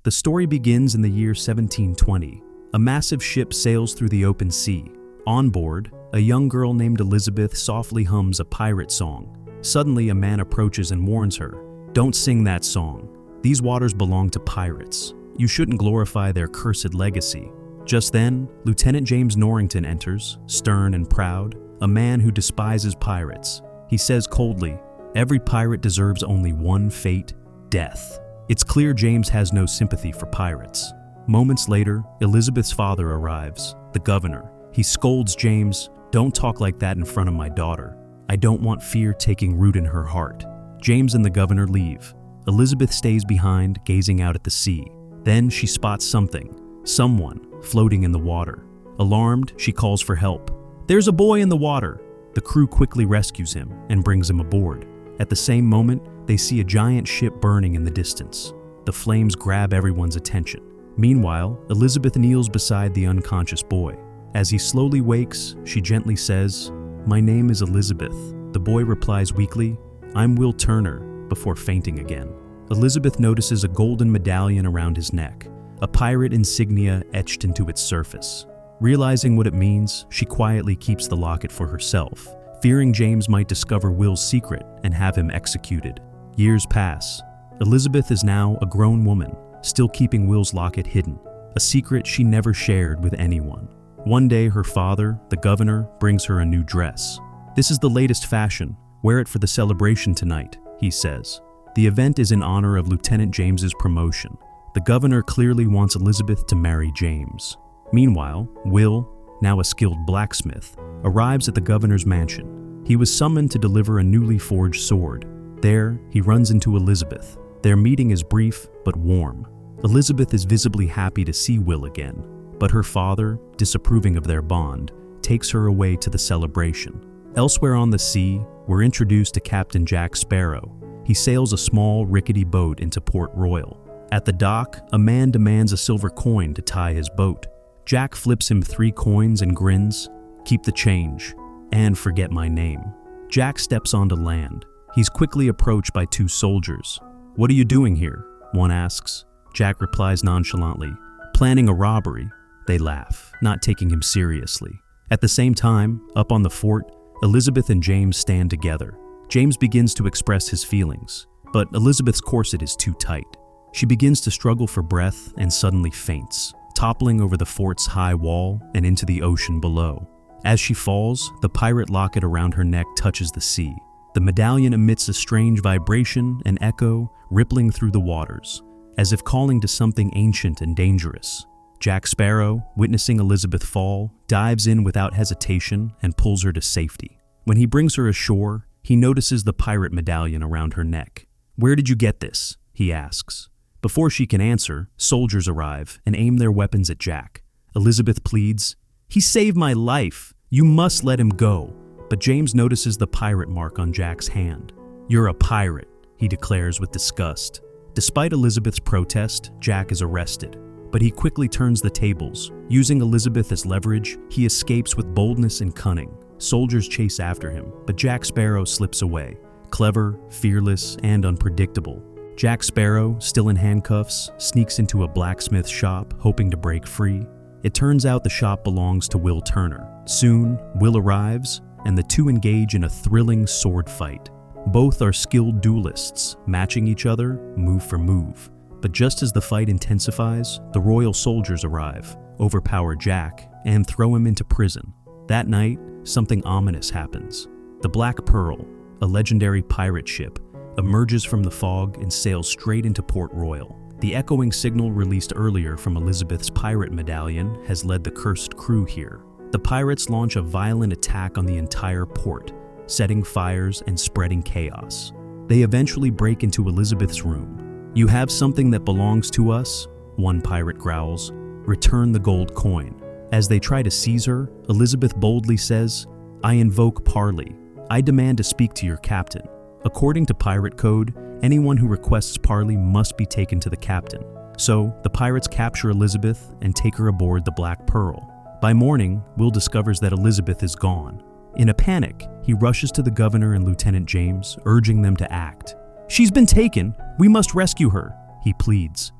The story begins in the year 1720. A massive ship sails through the open sea. On board, a young girl named Elizabeth softly hums a pirate song. Suddenly, a man approaches and warns her, "Don't sing that song. These waters belong to pirates. You shouldn't glorify their cursed legacy." Just then, Lieutenant James Norrington enters, stern and proud, a man who despises pirates. He says coldly, "Every pirate deserves only one fate, death." It's clear James has no sympathy for pirates. Moments later, Elizabeth's father arrives, the governor. He scolds James, "Don't talk like that in front of my daughter. I don't want fear taking root in her heart." James and the governor leave. Elizabeth stays behind, gazing out at the sea. Then she spots someone, floating in the water. Alarmed, she calls for help. "There's a boy in the water!" The crew quickly rescues him and brings him aboard. At the same moment, they see a giant ship burning in the distance. The flames grab everyone's attention. Meanwhile, Elizabeth kneels beside the unconscious boy. As he slowly wakes, she gently says, "My name is Elizabeth." The boy replies weakly, "I'm Will Turner," before fainting again. Elizabeth notices a golden medallion around his neck, a pirate insignia etched into its surface. Realizing what it means, she quietly keeps the locket for herself, fearing James might discover Will's secret and have him executed. Years pass. Elizabeth is now a grown woman, still keeping Will's locket hidden, a secret she never shared with anyone. One day, her father, the governor, brings her a new dress. "This is the latest fashion. Wear it for the celebration tonight," he says. The event is in honor of Lieutenant James's promotion. The governor clearly wants Elizabeth to marry James. Meanwhile, Will, now a skilled blacksmith, arrives at the governor's mansion. He was summoned to deliver a newly forged sword. There, he runs into Elizabeth. Their meeting is brief but warm. Elizabeth is visibly happy to see Will again, but her father, disapproving of their bond, takes her away to the celebration. Elsewhere on the sea, we're introduced to Captain Jack Sparrow. He sails a small, rickety boat into Port Royal. At the dock, a man demands a silver coin to tie his boat. Jack flips him 3 coins and grins, "Keep the change, and forget my name." Jack steps onto land. He's quickly approached by 2 soldiers. "What are you doing here?" one asks. Jack replies nonchalantly, "Planning a robbery." They laugh, not taking him seriously. At the same time, up on the fort, Elizabeth and James stand together. James begins to express his feelings, but Elizabeth's corset is too tight. She begins to struggle for breath and suddenly faints, toppling over the fort's high wall and into the ocean below. As she falls, the pirate locket around her neck touches the sea. The medallion emits a strange vibration and echo, rippling through the waters, as if calling to something ancient and dangerous. Jack Sparrow, witnessing Elizabeth fall, dives in without hesitation and pulls her to safety. When he brings her ashore, he notices the pirate medallion around her neck. "Where did you get this?" he asks. Before she can answer, soldiers arrive and aim their weapons at Jack. Elizabeth pleads, "He saved my life. You must let him go." But James notices the pirate mark on Jack's hand. "You're a pirate," he declares with disgust. Despite Elizabeth's protest, Jack is arrested. But he quickly turns the tables. Using Elizabeth as leverage, he escapes with boldness and cunning. Soldiers chase after him, but Jack Sparrow slips away. Clever, fearless, and unpredictable. Jack Sparrow, still in handcuffs, sneaks into a blacksmith shop, hoping to break free. It turns out the shop belongs to Will Turner. Soon, Will arrives, and the two engage in a thrilling sword fight. Both are skilled duelists, matching each other move for move. But just as the fight intensifies, the royal soldiers arrive, overpower Jack, and throw him into prison. That night, something ominous happens. The Black Pearl, a legendary pirate ship, emerges from the fog and sails straight into Port Royal. The echoing signal released earlier from Elizabeth's pirate medallion has led the cursed crew here. The pirates launch a violent attack on the entire port, setting fires and spreading chaos. They eventually break into Elizabeth's room. "You have something that belongs to us," one pirate growls. "Return the gold coin." As they try to seize her, Elizabeth boldly says, "I invoke parley. I demand to speak to your captain." According to pirate code, anyone who requests parley must be taken to the captain. So, the pirates capture Elizabeth and take her aboard the Black Pearl. By morning, Will discovers that Elizabeth is gone. In a panic, he rushes to the governor and Lieutenant James, urging them to act. "She's been taken. We must rescue her," he pleads.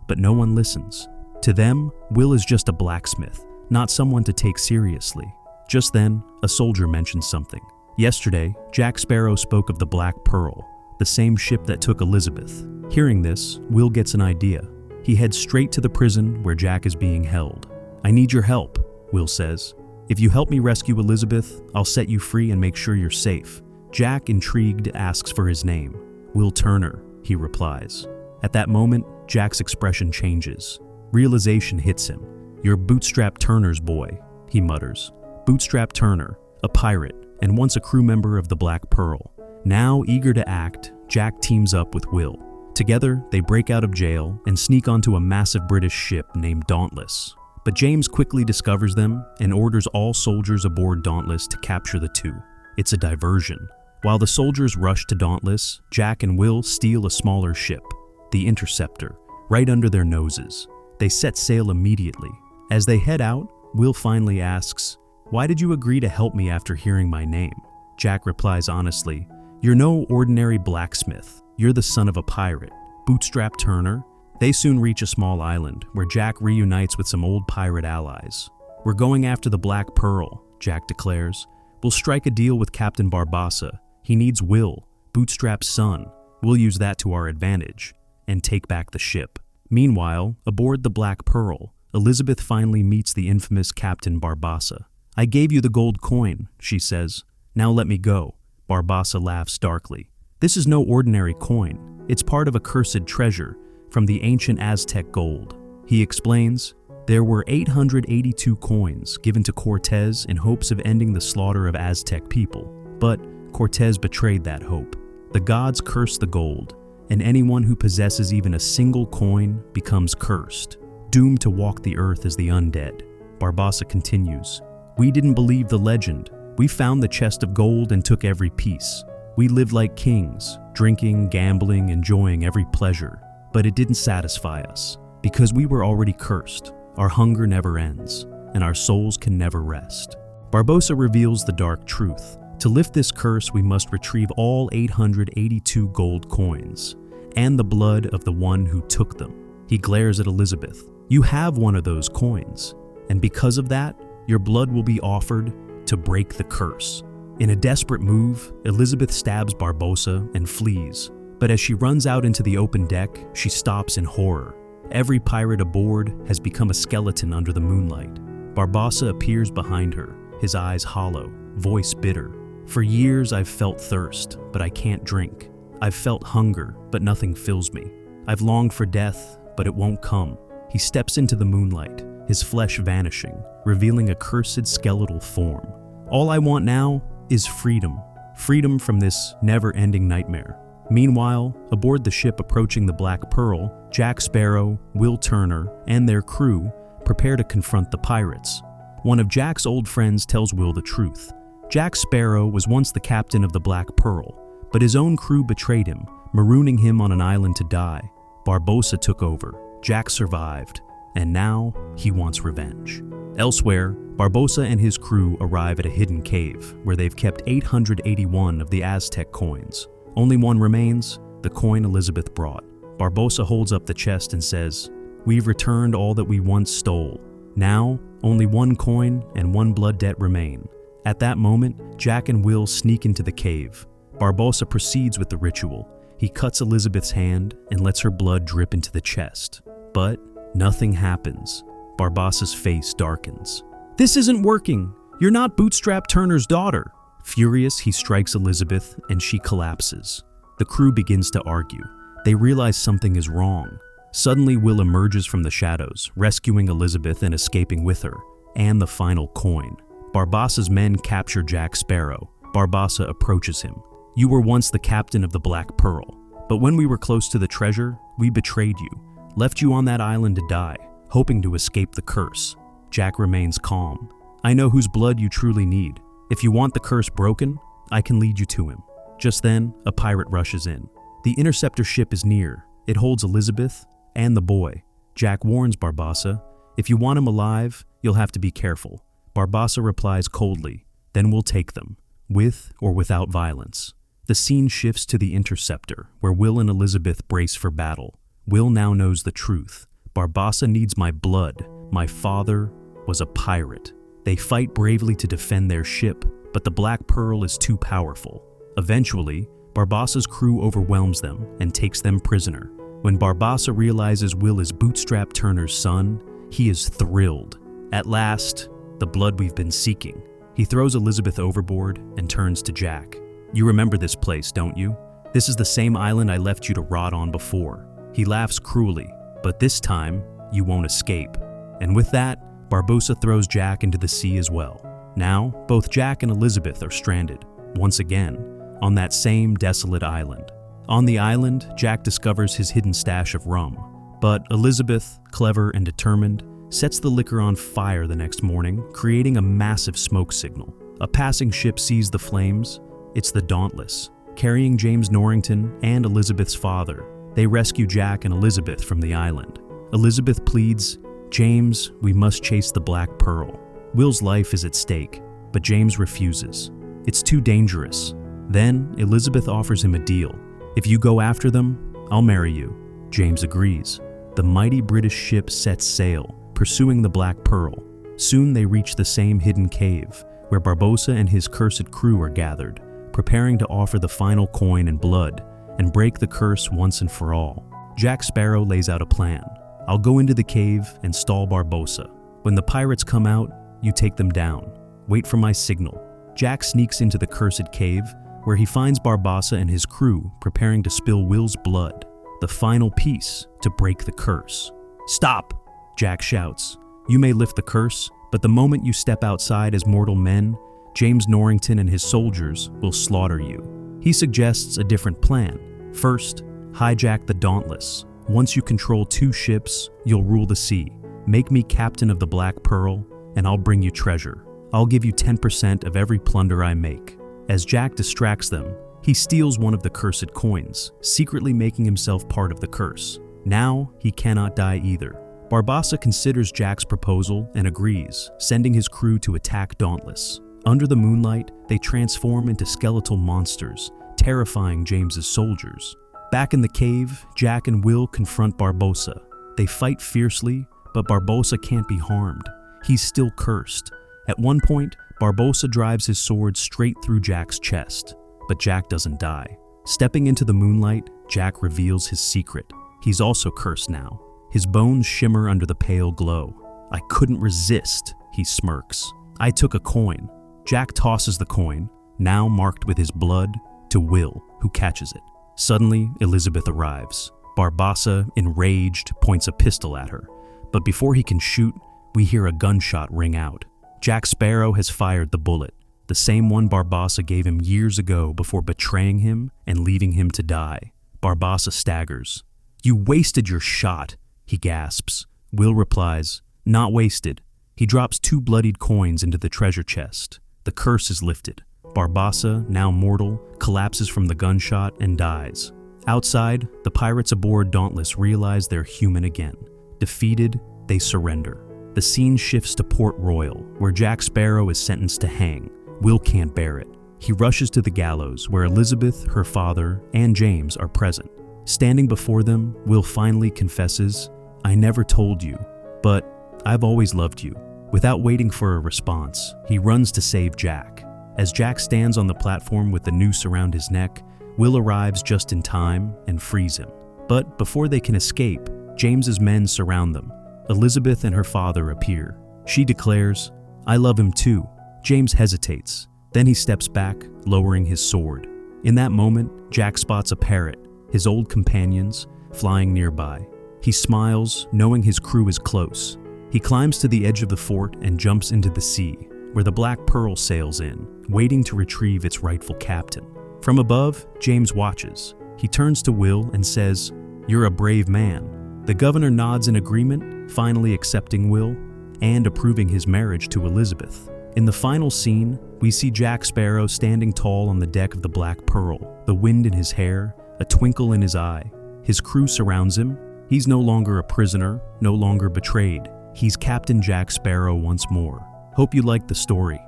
but no one listens. To them, Will is just a blacksmith, not someone to take seriously. Just then, a soldier mentions something. Yesterday, Jack Sparrow spoke of the Black Pearl, the same ship that took Elizabeth. Hearing this, Will gets an idea. He heads straight to the prison where Jack is being held. "I need your help," Will says. "If you help me rescue Elizabeth, I'll set you free and make sure you're safe." Jack, intrigued, asks for his name. "Will Turner," he replies. At that moment, Jack's expression changes. Realization hits him. "You're Bootstrap Turner's boy," he mutters. Bootstrap Turner, a pirate, and once a crew member of the Black Pearl. Now eager to act, Jack teams up with Will. Together, they break out of jail and sneak onto a massive British ship named Dauntless. But James quickly discovers them and orders all soldiers aboard Dauntless to capture the two. It's a diversion. While the soldiers rush to Dauntless, Jack and Will steal a smaller ship, the Interceptor, right under their noses. They set sail immediately. As they head out, Will finally asks, "Why did you agree to help me after hearing my name?" Jack replies honestly, "You're no ordinary blacksmith. You're the son of a pirate, Bootstrap Turner." They soon reach a small island where Jack reunites with some old pirate allies. "We're going after the Black Pearl," Jack declares. "We'll strike a deal with Captain Barbassa. He needs Will, Bootstrap's son. We'll use that to our advantage and take back the ship." Meanwhile, aboard the Black Pearl, Elizabeth finally meets the infamous Captain Barbassa. "I gave you the gold coin," she says. "Now let me go." Barbassa laughs darkly. "This is no ordinary coin. It's part of a cursed treasure from the ancient Aztec gold." He explains, "There were 882 coins given to Cortez in hopes of ending the slaughter of Aztec people. But Cortez betrayed that hope. The gods curse the gold, and anyone who possesses even a single coin becomes cursed, doomed to walk the earth as the undead." Barbassa continues, "We didn't believe the legend. We found the chest of gold and took every piece. We lived like kings, drinking, gambling, enjoying every pleasure. But it didn't satisfy us, because we were already cursed. Our hunger never ends, and our souls can never rest." Barbossa reveals the dark truth. To lift this curse, we must retrieve all 882 gold coins, and the blood of the one who took them. He glares at Elizabeth. "You have one of those coins, and because of that, your blood will be offered to break the curse." In a desperate move, Elizabeth stabs Barbossa and flees. But as she runs out into the open deck, she stops in horror. Every pirate aboard has become a skeleton under the moonlight. Barbassa appears behind her, his eyes hollow, voice bitter. "For years I've felt thirst, but I can't drink. I've felt hunger, but nothing fills me. I've longed for death, but it won't come." He steps into the moonlight, his flesh vanishing, revealing a cursed skeletal form. "All I want now is freedom. Freedom from this never-ending nightmare." Meanwhile, aboard the ship approaching the Black Pearl, Jack Sparrow, Will Turner, and their crew prepare to confront the pirates. One of Jack's old friends tells Will the truth. Jack Sparrow was once the captain of the Black Pearl, but his own crew betrayed him, marooning him on an island to die. Barbossa took over, Jack survived, and now he wants revenge. Elsewhere, Barbossa and his crew arrive at a hidden cave where they've kept 881 of the Aztec coins. Only one remains, the coin Elizabeth brought. Barbossa holds up the chest and says, "We've returned all that we once stole. Now, only one coin and one blood debt remain." At that moment, Jack and Will sneak into the cave. Barbossa proceeds with the ritual. He cuts Elizabeth's hand and lets her blood drip into the chest. But nothing happens. Barbossa's face darkens. "This isn't working. You're not Bootstrap Turner's daughter." Furious, he strikes Elizabeth and she collapses. The crew begins to argue. They realize something is wrong. Suddenly, Will emerges from the shadows, rescuing Elizabeth and escaping with her, and the final coin. Barbassa's men capture Jack Sparrow. Barbassa approaches him. "You were once the captain of the Black Pearl, but when we were close to the treasure, we betrayed you, left you on that island to die, hoping to escape the curse." Jack remains calm. "I know whose blood you truly need. If you want the curse broken, I can lead you to him." Just then, a pirate rushes in. The interceptor ship is near. It holds Elizabeth and the boy. Jack warns Barbassa, "If you want him alive, you'll have to be careful." Barbassa replies coldly, "Then we'll take them, with or without violence." The scene shifts to the interceptor, where Will and Elizabeth brace for battle. Will now knows the truth. Barbossa needs my blood. My father was a pirate. They fight bravely to defend their ship, but the Black Pearl is too powerful. Eventually, Barbossa's crew overwhelms them and takes them prisoner. When Barbossa realizes Will is Bootstrap Turner's son, he is thrilled. At last, the blood we've been seeking. He throws Elizabeth overboard and turns to Jack. You remember this place, don't you? This is the same island I left you to rot on before. He laughs cruelly, but this time, you won't escape. And with that, Barbossa throws Jack into the sea as well. Now, both Jack and Elizabeth are stranded, once again, on that same desolate island. On the island, Jack discovers his hidden stash of rum. But Elizabeth, clever and determined, sets the liquor on fire the next morning, creating a massive smoke signal. A passing ship sees the flames. It's the Dauntless, carrying James Norrington and Elizabeth's father. They rescue Jack and Elizabeth from the island. Elizabeth pleads, James, we must chase the Black Pearl. Will's life is at stake, but James refuses. It's too dangerous. Then, Elizabeth offers him a deal. If you go after them, I'll marry you. James agrees. The mighty British ship sets sail, pursuing the Black Pearl. Soon they reach the same hidden cave, where Barbossa and his cursed crew are gathered, preparing to offer the final coin and blood, and break the curse once and for all. Jack Sparrow lays out a plan. I'll go into the cave and stall Barbossa. When the pirates come out, you take them down. Wait for my signal. Jack sneaks into the cursed cave, where he finds Barbossa and his crew preparing to spill Will's blood, the final piece to break the curse. Stop! Jack shouts. You may lift the curse, but the moment you step outside as mortal men, James Norrington and his soldiers will slaughter you. He suggests a different plan. First, hijack the Dauntless. Once you control 2 ships, you'll rule the sea. Make me captain of the Black Pearl, and I'll bring you treasure. I'll give you 10% of every plunder I make. As Jack distracts them, he steals one of the cursed coins, secretly making himself part of the curse. Now, he cannot die either. Barbossa considers Jack's proposal and agrees, sending his crew to attack Dauntless. Under the moonlight, they transform into skeletal monsters, terrifying James's soldiers. Back in the cave, Jack and Will confront Barbossa. They fight fiercely, but Barbossa can't be harmed. He's still cursed. At one point, Barbossa drives his sword straight through Jack's chest, but Jack doesn't die. Stepping into the moonlight, Jack reveals his secret. He's also cursed now. His bones shimmer under the pale glow. I couldn't resist, he smirks. I took a coin. Jack tosses the coin, now marked with his blood, to Will, who catches it. Suddenly, Elizabeth arrives. Barbossa, enraged, points a pistol at her. But before he can shoot, we hear a gunshot ring out. Jack Sparrow has fired the bullet, the same one Barbossa gave him years ago before betraying him and leaving him to die. Barbossa staggers. You wasted your shot, he gasps. Will replies, not wasted. He drops 2 bloodied coins into the treasure chest. The curse is lifted. Barbossa, now mortal, collapses from the gunshot and dies. Outside, the pirates aboard Dauntless realize they're human again. Defeated, they surrender. The scene shifts to Port Royal, where Jack Sparrow is sentenced to hang. Will can't bear it. He rushes to the gallows, where Elizabeth, her father, and James are present. Standing before them, Will finally confesses, I never told you, but I've always loved you. Without waiting for a response, he runs to save Jack. As Jack stands on the platform with the noose around his neck, Will arrives just in time and frees him. But before they can escape, James's men surround them. Elizabeth and her father appear. She declares, I love him too. James hesitates. Then he steps back, lowering his sword. In that moment, Jack spots a parrot, his old companions, flying nearby. He smiles, knowing his crew is close. He climbs to the edge of the fort and jumps into the sea, where the Black Pearl sails in, waiting to retrieve its rightful captain. From above, James watches. He turns to Will and says, You're a brave man. The governor nods in agreement, finally accepting Will and approving his marriage to Elizabeth. In the final scene, we see Jack Sparrow standing tall on the deck of the Black Pearl, the wind in his hair, a twinkle in his eye. His crew surrounds him. He's no longer a prisoner, no longer betrayed. He's Captain Jack Sparrow once more. Hope you liked the story.